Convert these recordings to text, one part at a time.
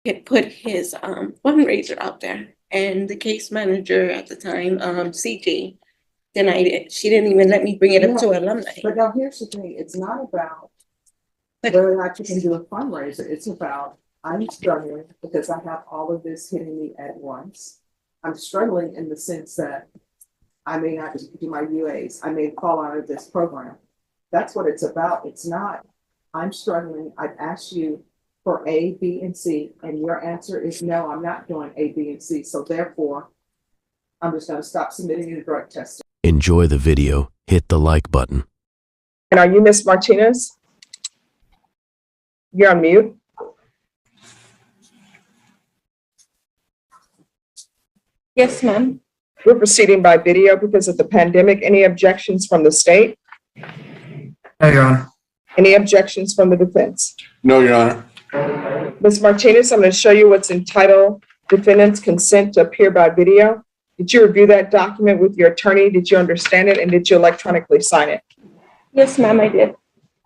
had put his fundraiser out there, and the case manager at the time, CJ, denied it. She didn't even let me bring it up to alumni. But now here's the thing, it's not about whether or not you can do a fundraiser, it's about, I'm struggling because I have all of this hitting me at once. I'm struggling in the sense that I may not do my UAs, I may fall out of this program. That's what it's about. It's not, I'm struggling, I've asked you for A, B, and C, and your answer is no, I'm not doing A, B, and C. So therefore, I'm just gonna stop submitting the drug testing. Enjoy the video, hit the like button. And are you Miss Martinez? You're on mute. Yes, ma'am. We're proceeding by video because of the pandemic. Any objections from the state? No, Your Honor. Any objections from the defense? No, Your Honor. Ms. Martinez, I'm going to show you what's entitled Defendant's Consent to Appear by Video. Did you review that document with your attorney? Did you understand it? And did you electronically sign it? Yes, ma'am, I did.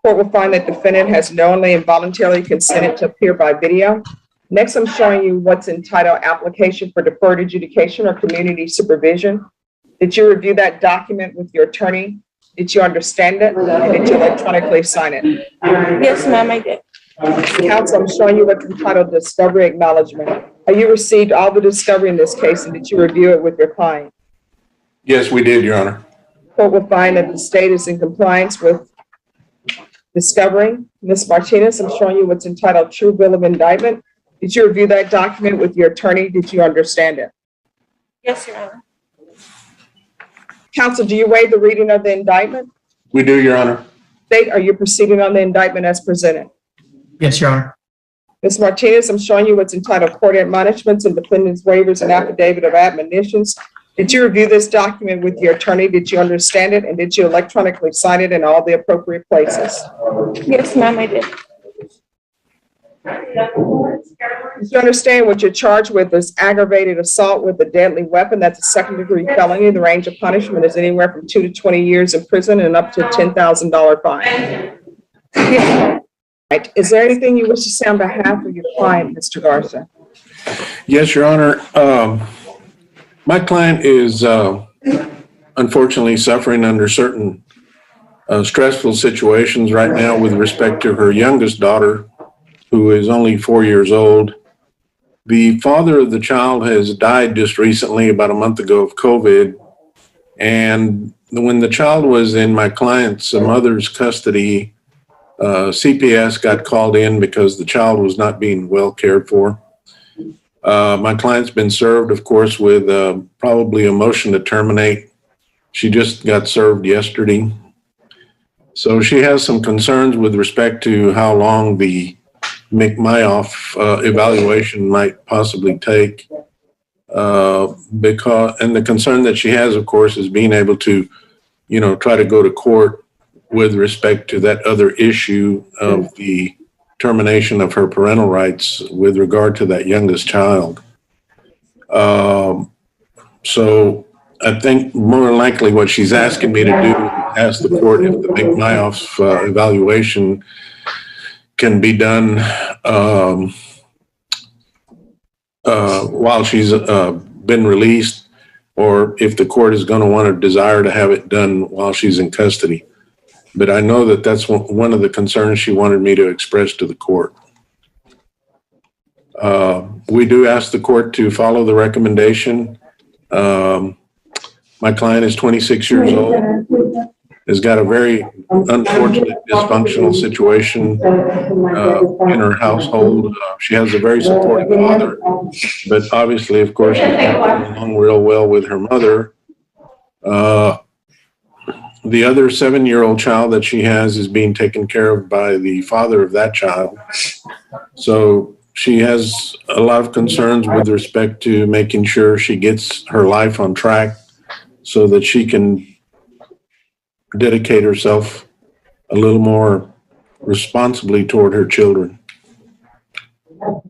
Court will find that defendant has knowingly and voluntarily consented to appear by video. Next, I'm showing you what's entitled Application for Deferred Adjudication or Community Supervision. Did you review that document with your attorney? Did you understand it? And did you electronically sign it? Yes, ma'am, I did. Counsel, I'm showing you what's entitled Discovery Acknowledgement. Have you received all the discovery in this case, and did you review it with your client? Yes, we did, Your Honor. Court will find that the state is in compliance with discovery. Ms. Martinez, I'm showing you what's entitled True Bill of Indictment. Did you review that document with your attorney? Did you understand it? Yes, Your Honor. Counsel, do you waive the reading of the indictment? We do, Your Honor. State, are you proceeding on the indictment as presented? Yes, Your Honor. Ms. Martinez, I'm showing you what's entitled Court Admonishments and Defendant's Waivers and Affidavit of Admonitions. Did you review this document with your attorney? Did you understand it? And did you electronically sign it in all the appropriate places? Yes, ma'am, I did. Did you understand what you're charged with is aggravated assault with a deadly weapon? That's a second-degree felony. The range of punishment is anywhere from 2 to 20 years in prison and up to a $10,000 fine. Right. Is there anything you wish to say on behalf of your client, Mr. Garza? Yes, Your Honor. My client is unfortunately suffering under certain stressful situations right now with respect to her youngest daughter, who is only 4 years old. The father of the child has died just recently, about a month ago, of COVID. And when the child was in my client's mother's custody, CPS got called in because the child was not being well cared for. My client's been served, of course, with probably a motion to terminate. She just got served yesterday. So she has some concerns with respect to how long the McMyoff evaluation might possibly take. And the concern that she has, of course, is being able to, try to go to court with respect to that other issue of the termination of her parental rights with regard to that youngest child. So I think more than likely what she's asking me to do is ask the court if the McMyoff evaluation can be done while she's been released, or if the court is going to want or desire to have it done while she's in custody. But I know that that's one of the concerns she wanted me to express to the court. We do ask the court to follow the recommendation. My client is 26 years old, has got a very unfortunate dysfunctional situation in her household. She has a very supportive father, but obviously, of course, she's not getting along real well with her mother. The other 7-year-old child that she has is being taken care of by the father of that child. So she has a lot of concerns with respect to making sure she gets her life on track so that she can dedicate herself a little more responsibly toward her children. All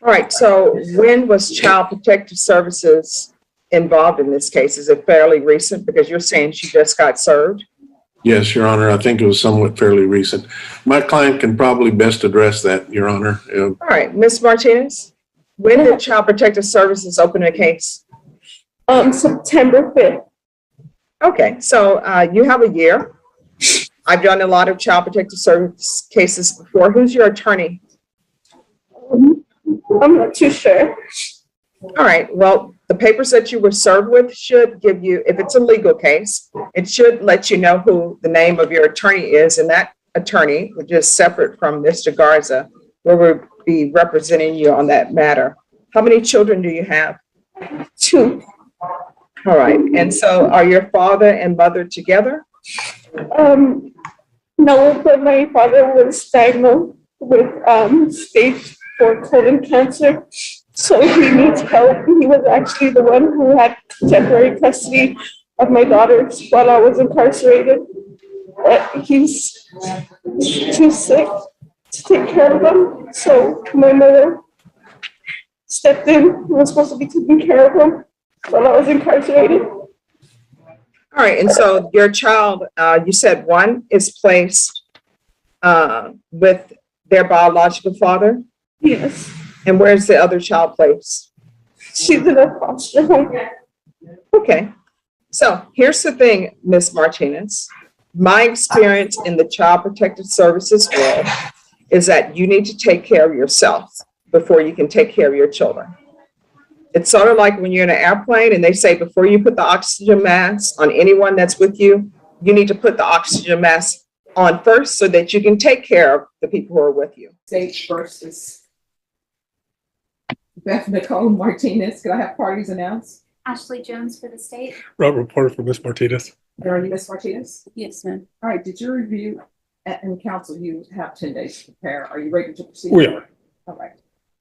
right, so when was Child Protective Services involved in this case? Is it fairly recent? Because you're saying she just got served. Yes, Your Honor. I think it was somewhat fairly recent. My client can probably best address that, Your Honor. All right, Ms. Martinez, when did Child Protective Services open a case? September 5th. Okay, so you have a year. I've done a lot of Child Protective Service cases before. Who's your attorney? I'm not too sure. All right, well, the papers that you were served with should give you, if it's a legal case, it should let you know who the name of your attorney is, and that attorney, which is separate from Mr. Garza, will be representing you on that matter. How many children do you have? 2. All right, and so are your father and mother together? No, but my father was diagnosed with stage 4 colon cancer. So he needs help. He was actually the one who had temporary custody of my daughters while I was incarcerated. But he's too sick to take care of them. So my mother stepped in and was supposed to be taking care of him while I was incarcerated. All right, and so your child, you said one is placed with their biological father? Yes, And where's the other child placed? she's in a foster home. Okay, so here's the thing, Ms. Martinez. My experience in the Child Protective Services world is that you need to take care of yourself before you can take care of your children. It's sort of like when you're in an airplane and they say before you put the oxygen mask on anyone that's with you, you need to put the oxygen mask on first so that you can take care of the people who are with you. State versus Beth Nicole Martinez. Could I have parties announced? Ashley Jones for the state. Robert Porter for Miss Martinez. Are you Ms. Martinez? Yes, ma'am. All right, did you review, and counsel, you have 10 days to prepare. Are you ready to proceed? We are. All right.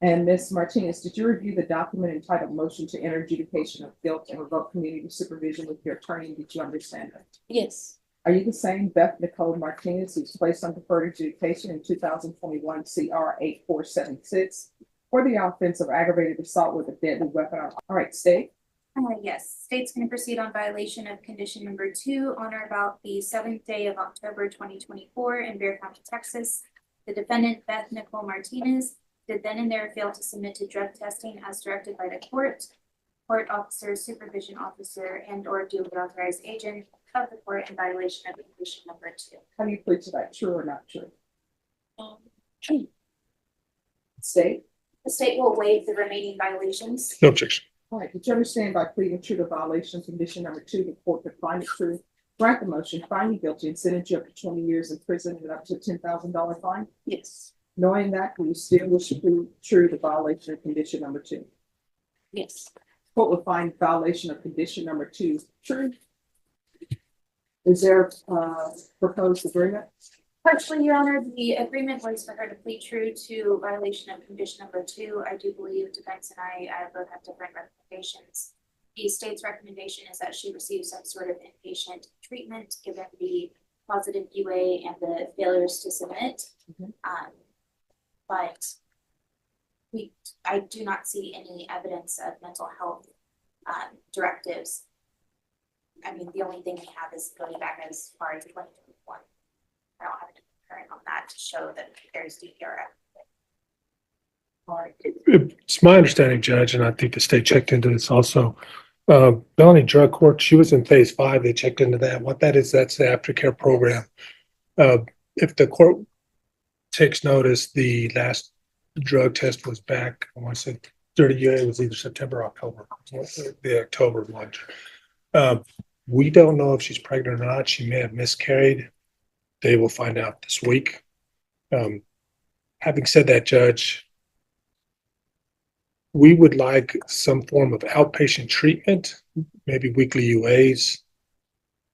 And Ms. Martinez, did you review the document entitled Motion to Enter Adjudication of Guilt and Revoke Community Supervision with your attorney? Did you understand it? Yes. Are you the same Beth Nicole Martinez who's placed on deferred adjudication in 2021 CR 8476 for the offense of aggravated assault with a deadly weapon? All right, state. Yes, state's going to proceed on violation of condition number 2 on or about the 7th day of October 2024 in Bexar County, Texas. The defendant, Beth Nicole Martinez, did then and there fail to submit to drug testing as directed by the court officer, supervision officer, and or duly authorized agent of the court in violation of condition number 2. How do you plead to that? True or not true? True. State. The state will waive the remaining violations. No objection. All right, did you understand by pleading true to violation condition number 2, the court could find it true, grant the motion, find you guilty, and sentence you up to 20 years in prison and up to a $10,000 fine? Yes. Knowing that, will you still wish to prove true to violation of condition number 2? Yes. Court will find violation of condition number 2 true. Is there a proposed agreement? Partially, Your Honor, the agreement was for her to plead true to violation of condition number 2. I do believe defense and I both have different recommendations. The state's recommendation is that she receive some sort of inpatient treatment, given the positive UA and the failures to submit. But I do not see any evidence of mental health directives. I mean, the only thing we have is going back as far as 2021. I don't have any current on that to show that there's DPRF. All right, It's my understanding, Judge, and I think the state checked into this also. Felony drug court, she was in phase 5. They checked into that. What that is, that's the aftercare program. If the court takes notice, the last drug test was back, I want to say 30 UA was either September or October, the October one. We don't know if she's pregnant or not. She may have miscarried. They will find out this week. Having said that, Judge, we would like some form of outpatient treatment, maybe weekly UAs.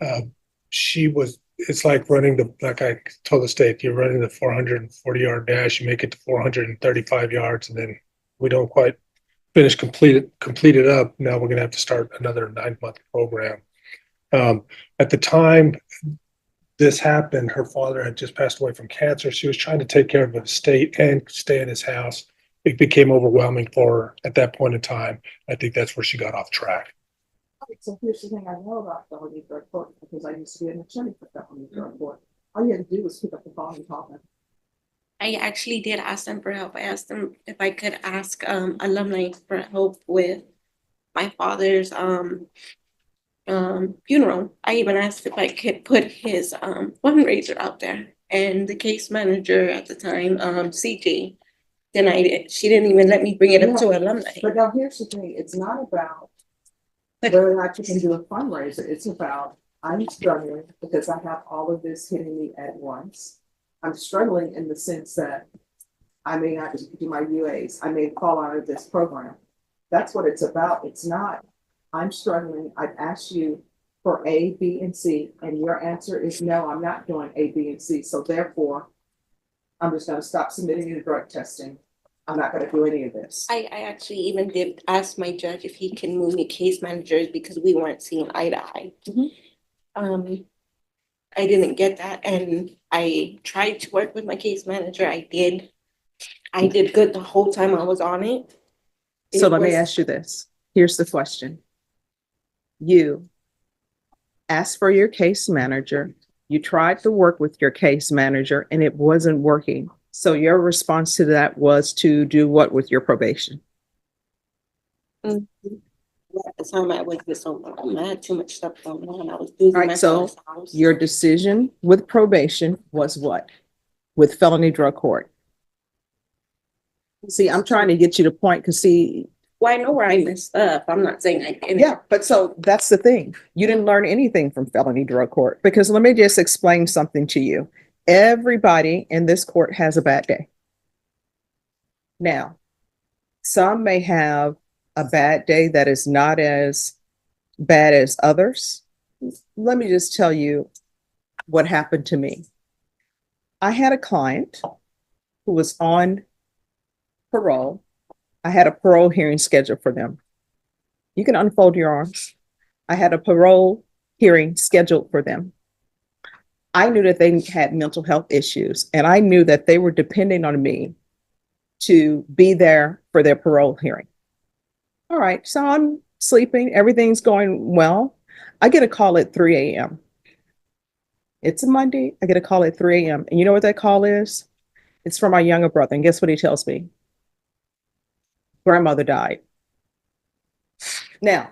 It's like like I told the state, you're running the 440-yard dash, you make it to 435 yards, and then we don't quite complete it up. Now we're going to have to start another 9-month program. At the time this happened, her father had just passed away from cancer. She was trying to take care of the estate and stay in his house. It became overwhelming for her at that point in time. I think that's where she got off track. So here's the thing I know about felony drug court, because I used to be an attorney for felony drug court. All you had to do was pick up the phone and call them. I actually did ask them for help. I asked them if I could ask alumni for help with my father's funeral. I even asked if I could put his fundraiser out there. And the case manager at the time, CJ, denied it. She didn't even let me bring it up to alumni. But now here's the thing, it's not about whether or not you can do a fundraiser, it's about, I'm struggling because I have all of this hitting me at once. I'm struggling in the sense that I may not do my UAs, I may fall out of this program. That's what it's about. It's not, I'm struggling, I've asked you for A, B, and C, and your answer is no, I'm not doing A, B, and C. So therefore, I'm just gonna stop submitting the drug testing. I'm not gonna do any of this. I actually even did ask my judge if he can move me case managers because we weren't seeing eye to eye. I didn't get that, and I tried to work with my case manager. I did good the whole time I was on it. So let me ask you this. Here's the question. You asked for your case manager. You tried to work with your case manager and it wasn't working. So your response to that was to do what with your probation? At the time I was with someone, I had too much stuff going on. I was losing All right, my so father's house. your decision with probation was what? With felony drug court? See, I'm trying to get you to point, because see, Well, I know where I messed up. I'm not saying I didn't. yeah, but so that's the thing. You didn't learn anything from felony drug court, because let me just explain something to you. Everybody in this court has a bad day. Now, some may have a bad day that is not as bad as others. Let me just tell you what happened to me. I had a client who was on parole. I had a parole hearing scheduled for them. You can unfold your arms. I had a parole hearing scheduled for them. I knew that they had mental health issues, and I knew that they were depending on me to be there for their parole hearing. All right, so I'm sleeping. Everything's going well. I get a call at 3 a.m. It's a Monday. I get a call at 3 a.m. And you know what that call is? It's from my younger brother. And guess what he tells me? Grandmother died. Now,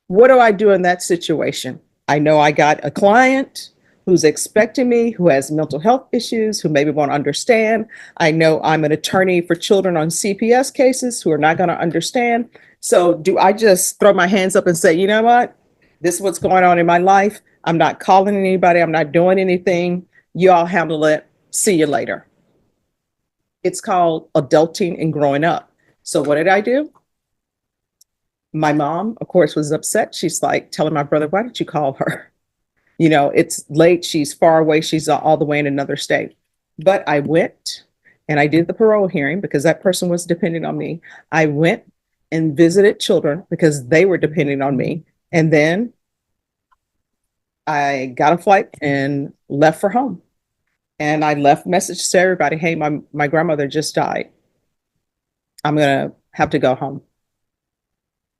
what do I do in that situation? I know I got a client who's expecting me, who has mental health issues, who maybe won't understand. I know I'm an attorney for children on CPS cases who are not going to understand. So do I just throw my hands up and say, you know what? This is what's going on in my life. I'm not calling anybody. I'm not doing anything. You all handle it. See you later. It's called adulting and growing up. So what did I do? My mom, of course, was upset. She's like telling my brother, why didn't you call her? You know, it's late. She's far away. She's all the way in another state. But I went and I did the parole hearing because that person was depending on me. I went and visited children because they were depending on me. And then I got a flight and left for home. And I left messages to everybody. Hey, my grandmother just died. I'm going to have to go home.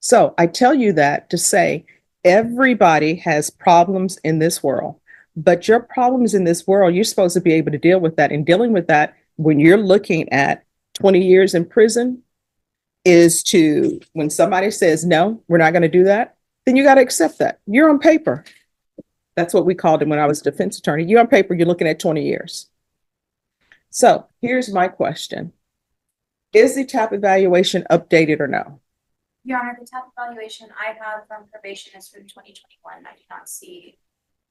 So I tell you that to say everybody has problems in this world, but your problems in this world, you're supposed to be able to deal with that. And dealing with that when you're looking at 20 years in prison is to, when somebody says, no, we're not going to do that, then you got to accept that. You're on paper. That's what we called it when I was a defense attorney. You're on paper, you're looking at 20 years. So here's my question. Is the TAP evaluation updated or no? Your Honor, the TAP evaluation I have from probation is from 2021. I do not see,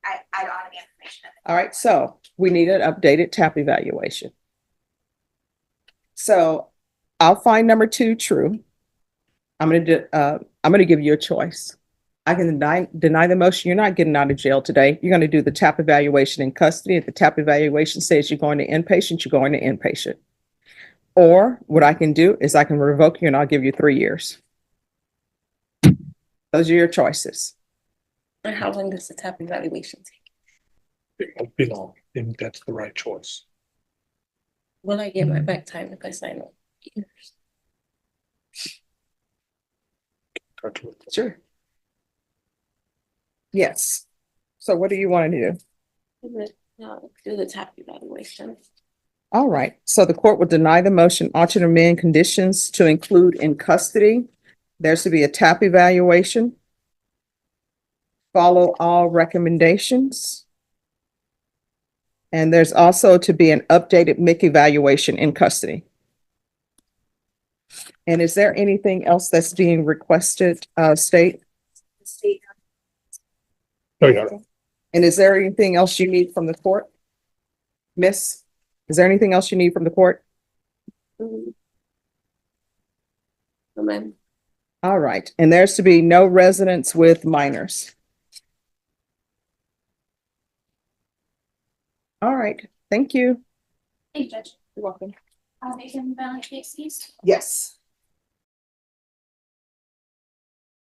I don't have any information. All right, so we need an updated TAP evaluation. So I'll find number 2 true. I'm going to give you a choice. I can deny the motion. You're not getting out of jail today. You're going to do the TAP evaluation in custody. If the TAP evaluation says you're going to inpatient, you're going to inpatient. Or what I can do is I can revoke you and I'll give you 3 years. Those are your choices. And how long does the TAP evaluation take? It won't be long. I think that's the right choice. Will I get my back time if I sign up? Sure. Yes. So what do you want to do? Do the TAP evaluation. All right, so the court will deny the motion, ought to amend conditions to include in custody. There's to be a TAP evaluation. Follow all recommendations. And there's also to be an updated MIC evaluation in custody. And is there anything else that's being requested, State? Oh, yeah. And is there anything else you need from the court? Miss, is there anything else you need from the court? Amen. All right, and there's to be no residents with minors. All right, thank you. Thank you, Judge. You're welcome. They can case these. Yes.